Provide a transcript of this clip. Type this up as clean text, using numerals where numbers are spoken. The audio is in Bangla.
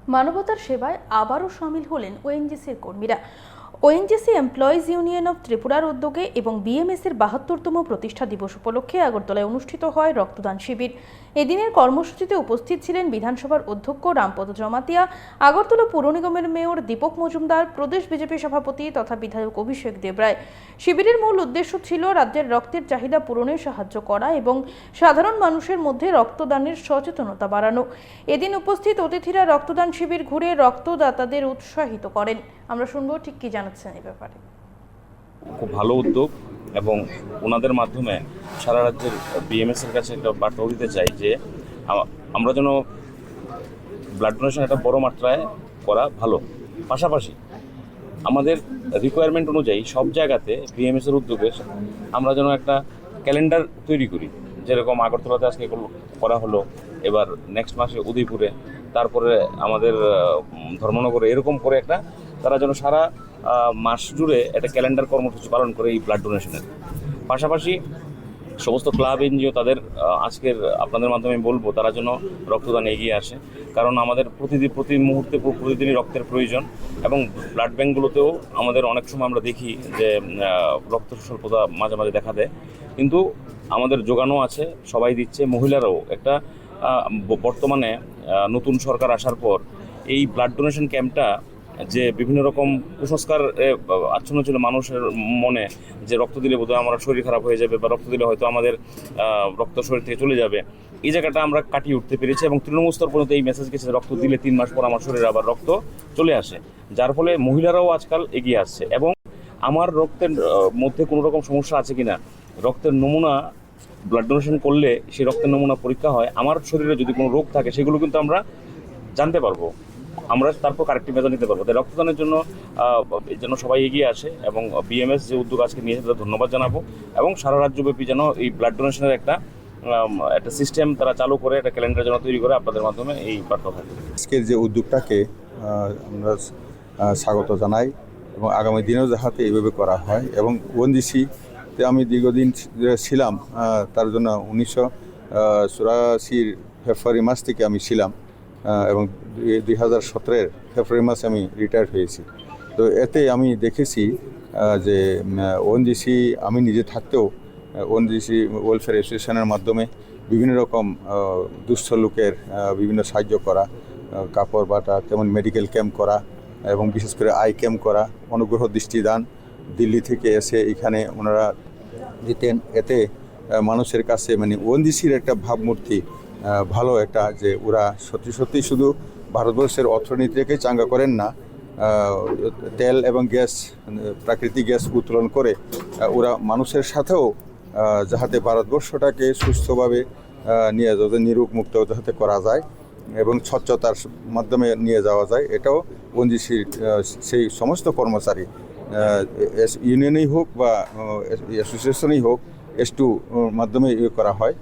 মানবতার সেবায় আবারও সামিল হলেন ওএনজিসির কর্মীরা। ওএনজিসি এমপ্লয়িজ ইউনিয়ন অফ ত্রিপুরার উদ্যোগে এবং বিএমএস এর ৭২তম প্রতিষ্ঠা দিবস উপলক্ষে আগরতলায় অনুষ্ঠিত হয় রক্তদান শিবির। এদিনের কর্মসূচিতে উপস্থিত ছিলেন বিধানসভার অধ্যক্ষ রামপদ জমাতিয়া, আগরতলা পৌর নিগমের মেয়র দীপক মজুমদার, প্রদেশ বিজেপি সভাপতি তথা বিধায়ক অভিষেক দেবরায়। শিবিরের মূল উদ্দেশ্য ছিল রাজ্যের রক্তের চাহিদা পূরণে সাহায্য করা এবং সাধারণ মানুষের মধ্যে রক্তদানের সচেতনতা বাড়ানো। এদিন উপস্থিত অতিথিরা রক্তদান শিবির ঘুরে রক্তদাতাদের উৎসাহিত করেন। আমরা শুনবো ঠিক কি জানাচ্ছেন এই ব্যাপারে। খুব ভালো উদ্যোগ এবং ওনাদের মাধ্যমে সারা রাজ্যের বিএমএস এর কাছে একটা বার্তা দিতে চাই যে আমরা যেন ব্লাড ডোনেশন একটা বড় মাত্রায় করা ভালো, পাশাপাশি আমাদের রিকোয়ারমেন্ট অনুযায়ী সব জায়গাতে বিএমএস এর উদ্যোগে আমরা যেন একটা ক্যালেন্ডার তৈরি করি। যেরকম আগরতলাতে আজকে করা হলো, এবার নেক্সট মাসে উদয়পুরে, তারপরে আমাদের ধর্মনগরে, এরকম করে একটা তারা যেন সারা মাস জুড়ে একটা ক্যালেন্ডার কর্মসূচি পালন করে এই ব্লাড ডোনেশনের। পাশাপাশি সমস্ত ক্লাব এনজিও তাদের আজকের আপনাদের মাধ্যমে বলবো তারা যেন রক্তদান এগিয়ে আসে, কারণ আমাদের প্রতি মুহূর্তে প্রতিদিনই রক্তের প্রয়োজন এবং ব্লাড ব্যাঙ্কগুলোতেও আমাদের অনেক সময় আমরা দেখি যে রক্ত স্বল্পতা মাঝে মাঝে দেখা দেয়, কিন্তু আমাদের যোগানো আছে, সবাই দিচ্ছে। মহিলারাও একটা বর্তমানে নতুন সরকার আসার পর এই ব্লাড ডোনেশন ক্যাম্পটা যে বিভিন্ন রকম কুসংস্কার আচ্ছন্ন ছিল মানুষের মনে, যে রক্ত দিলে বোধহয় আমার শরীর খারাপ হয়ে যাবে বা রক্ত দিলে হয়তো আমাদের রক্ত শরীর থেকে চলে যাবে, এই জায়গাটা আমরা কাটিয়ে উঠতে পেরেছি এবং তৃণমূল স্তর পর্যন্ত এই মেসেজ গেছে রক্ত দিলে 3 মাস পর আমার শরীরে আবার রক্ত চলে আসে, যার ফলে মহিলারাও আজকাল এগিয়ে আসছে। এবং আমার রক্তের মধ্যে কোনো রকম সমস্যা আছে কিনা, রক্তের নমুনা ব্লাড ডোনেশন করলে সেই রক্তের নমুনা পরীক্ষা হয়, আমার শরীরে যদি কোনো রোগ থাকে সেগুলো কিন্তু আমরা জানতে পারবো, আমরা তারপর কারেক্টিভ মেজার নিতে পারবো। তাই রক্তদানের জন্য যেন সবাই এগিয়ে আসে এবং বিএমএস যে উদ্যোগ আজকে নিয়েছে তাদের ধন্যবাদ জানাবো এবং সারা রাজ্যব্যাপী যেন এই ব্লাড ডোনেশনের একটা সিস্টেম তারা চালু করে, একটা ক্যালেন্ডার যেন তৈরি করে আপনাদের মাধ্যমে এই বার্তা থাকে। আজকের যে উদ্যোগটাকে আমরা স্বাগত জানাই এবং আগামী দিনেও যাতে এইভাবে করা হয়। এবং ওএনজিসিতে আমি দীর্ঘদিন ছিলাম, তার জন্য 1984 ফেব্রুয়ারি মাস থেকে আমি ছিলাম এবং 2017 ফেব্রুয়ারি মাসে আমি রিটায়ার্ড হয়েছি। তো এতে আমি দেখেছি যে ওএনজিসি, আমি নিজে থাকতেও ওএনজিসি ওয়েলফেয়ার অ্যাসোসিয়েশনের মাধ্যমে বিভিন্ন রকম দুস্থ লোকের বিভিন্ন সাহায্য করা, কাপড় বাটা, তেমন মেডিকেল ক্যাম্প করা এবং বিশেষ করে আই ক্যাম্প করা, অনুগ্রহ দৃষ্টিদান দিল্লি থেকে এসে এখানে ওনারা দিতেন। এতে মানুষের কাছে মানে ওএনজিসির একটা ভাবমূর্তি ভালো একটা, যে ওরা সত্যি শুধু ভারতবর্ষের অর্থনীতিকে চাঙ্গা করেন না, তেল এবং গ্যাস, প্রাকৃতিক গ্যাস উত্তোলন করে ওরা মানুষের সাথেও যাতে ভারতবর্ষটাকে সুস্থভাবে নিয়ে যাতে নিরোগ মুক্ত যাতে করা যায় এবং স্বচ্ছতার মাধ্যমে নিয়ে যাওয়া যায়, এটাও ওএনজিসির সেই সমস্ত কর্মচারী ইউনিয়নেই হোক বা অ্যাসোসিয়েশনেই হোক, S2 মাধ্যমে করা হয়।